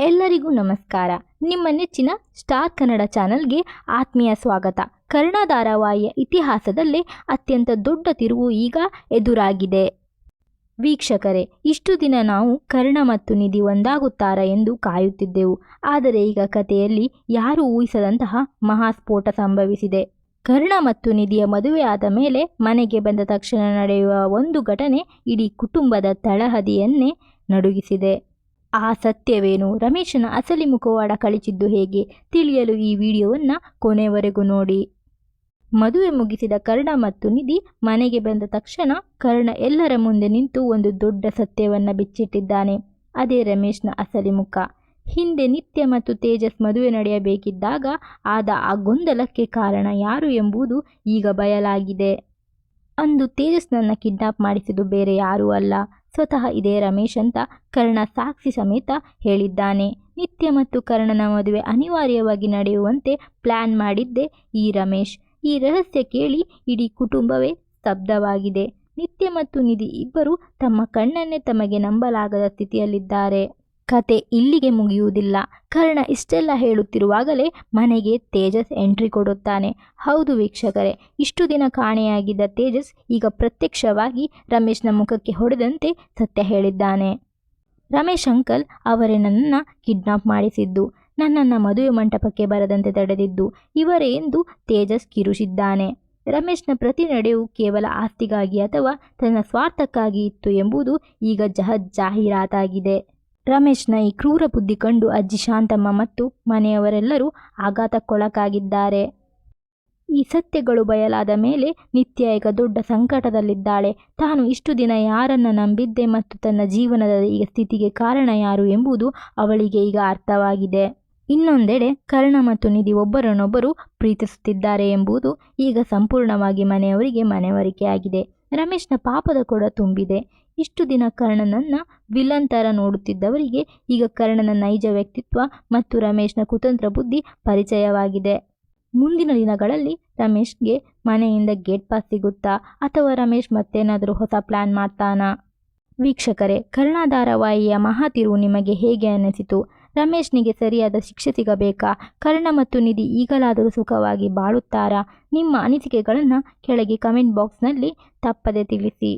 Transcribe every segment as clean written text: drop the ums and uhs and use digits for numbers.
ಎಲ್ಲರಿಗೂ ನಮಸ್ಕಾರ. ನಿಮ್ಮ ನೆಚ್ಚಿನ ಸ್ಟಾರ್ ಕನ್ನಡ ಚಾನಲ್ಗೆ ಆತ್ಮೀಯ ಸ್ವಾಗತ. ಕರ್ಣ ಧಾರಾವಾಹಿಯ ಇತಿಹಾಸದಲ್ಲೇ ಅತ್ಯಂತ ದೊಡ್ಡ ತಿರುವು ಈಗ ಎದುರಾಗಿದೆ. ವೀಕ್ಷಕರೇ, ಇಷ್ಟು ದಿನ ನಾವು ಕರ್ಣ ಮತ್ತು ನಿಧಿ ಒಂದಾಗುತ್ತಾರಾ ಎಂದು ಕಾಯುತ್ತಿದ್ದೆವು. ಆದರೆ ಈಗ ಕಥೆಯಲ್ಲಿ ಯಾರೂ ಊಹಿಸದಂತಹ ಮಹಾಸ್ಫೋಟ ಸಂಭವಿಸಿದೆ. ಕರ್ಣ ಮತ್ತು ನಿಧಿಯ ಮದುವೆಯಾದ ಮೇಲೆ ಮನೆಗೆ ಬಂದ ತಕ್ಷಣ ನಡೆಯುವ ಒಂದು ಘಟನೆ ಇಡೀ ಕುಟುಂಬದ ತಳಹದಿಯನ್ನೇ ನಡುಗಿಸಿದೆ. ಆ ಸತ್ಯವೇನು? ರಮೇಶನ ಅಸಲಿ ಮುಖವಾಡ ಕಳಿಸಿದ್ದು ಹೇಗೆ? ತಿಳಿಯಲು ಈ ವಿಡಿಯೋವನ್ನು ಕೊನೆವರೆಗೂ ನೋಡಿ. ಮದುವೆ ಮುಗಿಸಿದ ಕರ್ಣ ಮತ್ತು ನಿಧಿ ಮನೆಗೆ ಬಂದ ತಕ್ಷಣ ಕರ್ಣ ಎಲ್ಲರ ಮುಂದೆ ನಿಂತು ಒಂದು ದೊಡ್ಡ ಸತ್ಯವನ್ನು ಬಿಚ್ಚಿಟ್ಟಿದ್ದಾನೆ. ಅದೇ ರಮೇಶ್ನ ಅಸಲಿ ಮುಖ. ಹಿಂದೆ ನಿತ್ಯ ಮತ್ತು ತೇಜಸ್ ಮದುವೆ ನಡೆಯಬೇಕಿದ್ದಾಗ ಆದ ಆ ಗೊಂದಲಕ್ಕೆ ಕಾರಣ ಯಾರು ಎಂಬುದು ಈಗ ಬಯಲಾಗಿದೆ. ಅಂದು ತೇಜಸ್ನನ್ನು ಕಿಡ್ನಾಪ್ ಮಾಡಿಸಿದ್ದು ಬೇರೆ ಯಾರೂ ಅಲ್ಲ, ಸ್ವತಃ ಇದೇ ರಮೇಶ್ ಅಂತ ಕರ್ಣ ಸಾಕ್ಷಿ ಸಮೇತ ಹೇಳಿದ್ದಾನೆ. ನಿತ್ಯ ಮತ್ತು ಕರ್ಣನ ಮದುವೆ ಅನಿವಾರ್ಯವಾಗಿ ನಡೆಯುವಂತೆ ಪ್ಲಾನ್ ಮಾಡಿದ್ದೇ ಈ ರಮೇಶ್. ಈ ರಹಸ್ಯ ಕೇಳಿ ಇಡೀ ಕುಟುಂಬವೇ ಸ್ತಬ್ಧವಾಗಿದೆ. ನಿತ್ಯ ಮತ್ತು ನಿಧಿ ಇಬ್ಬರು ತಮ್ಮ ಕಣ್ಣನ್ನೇ ತಮಗೆ ನಂಬಲಾಗದ ಸ್ಥಿತಿಯಲ್ಲಿದ್ದಾರೆ. ಕತೆ ಇಲ್ಲಿಗೆ ಮುಗಿಯುವುದಿಲ್ಲ. ಕರ್ಣ ಇಷ್ಟೆಲ್ಲ ಹೇಳುತ್ತಿರುವಾಗಲೇ ಮನೆಗೆ ತೇಜಸ್ ಎಂಟ್ರಿ ಕೊಡುತ್ತಾನೆ. ಹೌದು ವೀಕ್ಷಕರೇ, ಇಷ್ಟು ದಿನ ಕಾಣೆಯಾಗಿದ್ದ ತೇಜಸ್ ಈಗ ಪ್ರತ್ಯಕ್ಷವಾಗಿ ರಮೇಶ್ನ ಮುಖಕ್ಕೆ ಹೊಡೆದಂತೆ ಸತ್ಯ ಹೇಳಿದ್ದಾನೆ. ರಮೇಶ್ ಅಂಕಲ್ ಅವರೇ ನನ್ನನ್ನು ಕಿಡ್ನಾಪ್ ಮಾಡಿಸಿದ್ದು, ನನ್ನನ್ನು ಮದುವೆ ಮಂಟಪಕ್ಕೆ ಬರದಂತೆ ತಡೆದಿದ್ದು ಇವರೇ ಎಂದು ತೇಜಸ್ ಕಿರುಚಿದ್ದಾನೆ. ರಮೇಶ್ನ ಪ್ರತಿ ನಡೆಯೂ ಕೇವಲ ಆಸ್ತಿಗಾಗಿ ಅಥವಾ ತನ್ನ ಸ್ವಾರ್ಥಕ್ಕಾಗಿ ಇತ್ತು ಎಂಬುದು ಈಗ ಜಾಹೀರಾತಾಗಿದೆ. ರಮೇಶ್ನ ಈ ಕ್ರೂರ ಬುದ್ಧಿ ಕಂಡು ಅಜ್ಜಿ ಶಾಂತಮ್ಮ ಮತ್ತು ಮನೆಯವರೆಲ್ಲರೂ ಆಘಾತಕ್ಕೊಳಗಾಗಿದ್ದಾರೆ. ಈ ಸತ್ಯಗಳು ಬಯಲಾದ ಮೇಲೆ ನಿತ್ಯ ಈಗ ದೊಡ್ಡ ಸಂಕಟದಲ್ಲಿದ್ದಾಳೆ. ತಾನು ಇಷ್ಟು ದಿನ ಯಾರನ್ನ ನಂಬಿದ್ದೆ ಮತ್ತು ತನ್ನ ಜೀವನದ ಈ ಸ್ಥಿತಿಗೆ ಕಾರಣ ಯಾರು ಎಂಬುದು ಅವಳಿಗೆ ಈಗ ಅರ್ಥವಾಗಿದೆ. ಇನ್ನೊಂದೆಡೆ ಕರ್ಣ ಮತ್ತು ನಿಧಿ ಒಬ್ಬರನ್ನೊಬ್ಬರು ಪ್ರೀತಿಸುತ್ತಿದ್ದಾರೆ ಎಂಬುದು ಈಗ ಸಂಪೂರ್ಣವಾಗಿ ಮನೆಯವರಿಗೆ ಮನವರಿಕೆಯಾಗಿದೆ. ರಮೇಶ್ನ ಪಾಪದ ಕೊಡ ತುಂಬಿದೆ. ಇಷ್ಟು ದಿನ ಕರ್ಣನನ್ನ ವಿಲನ್ ಥರ ನೋಡುತ್ತಿದ್ದವರಿಗೆ ಈಗ ಕರ್ಣನ ನೈಜ ವ್ಯಕ್ತಿತ್ವ ಮತ್ತು ರಮೇಶ್ನ ಕುತಂತ್ರ ಬುದ್ಧಿ ಪರಿಚಯವಾಗಿದೆ. ಮುಂದಿನ ದಿನಗಳಲ್ಲಿ ರಮೇಶ್ಗೆ ಮನೆಯಿಂದ ಗೇಟ್ ಪಾಸ್ ಸಿಗುತ್ತಾ ಅಥವಾ ರಮೇಶ್ ಮತ್ತೇನಾದರೂ ಹೊಸ ಪ್ಲಾನ್ ಮಾಡ್ತಾನಾ? ವೀಕ್ಷಕರೇ, ಕರ್ಣ ಧಾರಾವಾಹಿಯ ಮಹಾ ತಿರುವು ನಿಮಗೆ ಹೇಗೆ ಅನಿಸಿತು? ರಮೇಶ್ನಿಗೆ ಸರಿಯಾದ ಶಿಕ್ಷೆ ಸಿಗಬೇಕಾ? ಕರ್ಣ ಮತ್ತು ನಿಧಿ ಈಗಲಾದರೂ ಸುಖವಾಗಿ ಬಾಳುತ್ತಾರಾ? ನಿಮ್ಮ ಅನಿಸಿಕೆಗಳನ್ನು ಕೆಳಗೆ ಕಮೆಂಟ್ ಬಾಕ್ಸ್ನಲ್ಲಿ ತಪ್ಪದೆ ತಿಳಿಸಿ.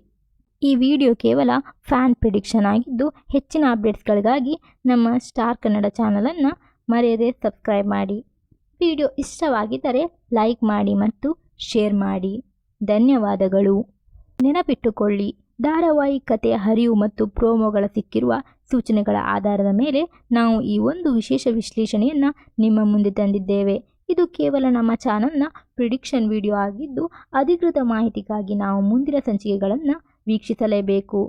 ಈ ವಿಡಿಯೋ ಕೇವಲ ಫ್ಯಾನ್ ಪ್ರಿಡಿಕ್ಷನ್ ಆಗಿದ್ದು, ಹೆಚ್ಚಿನ ಅಪ್ಡೇಟ್ಸ್ಗಳಿಗಾಗಿ ನಮ್ಮ ಸ್ಟಾರ್ ಕನ್ನಡ ಚಾನಲನ್ನು ಮರೆಯದೆ ಸಬ್ಸ್ಕ್ರೈಬ್ ಮಾಡಿ. ವಿಡಿಯೋ ಇಷ್ಟವಾಗಿದ್ದರೆ ಲೈಕ್ ಮಾಡಿ ಮತ್ತು ಶೇರ್ ಮಾಡಿ. ಧನ್ಯವಾದಗಳು. ನೆನಪಿಟ್ಟುಕೊಳ್ಳಿ, ಧಾರಾವಾಹಿ ಕಥೆಯ ಹರಿವು ಮತ್ತು ಪ್ರೋಮೋಗಳ ಸಿಕ್ಕಿರುವ ಸೂಚನೆಗಳ ಆಧಾರದ ಮೇಲೆ ನಾವು ಈ ಒಂದು ವಿಶೇಷ ವಿಶ್ಲೇಷಣೆಯನ್ನು ನಿಮ್ಮ ಮುಂದೆ ತಂದಿದ್ದೇವೆ. ಇದು ಕೇವಲ ನಮ್ಮ ಚಾನಲ್ನ ಪ್ರಿಡಿಕ್ಷನ್ ವಿಡಿಯೋ ಆಗಿದ್ದು, ಅಧಿಕೃತ ಮಾಹಿತಿಗಾಗಿ ನಾವು ಮುಂದಿನ ಸಂಚಿಕೆಗಳನ್ನು ವೀಕ್ಷಿಸಲೇಬೇಕು.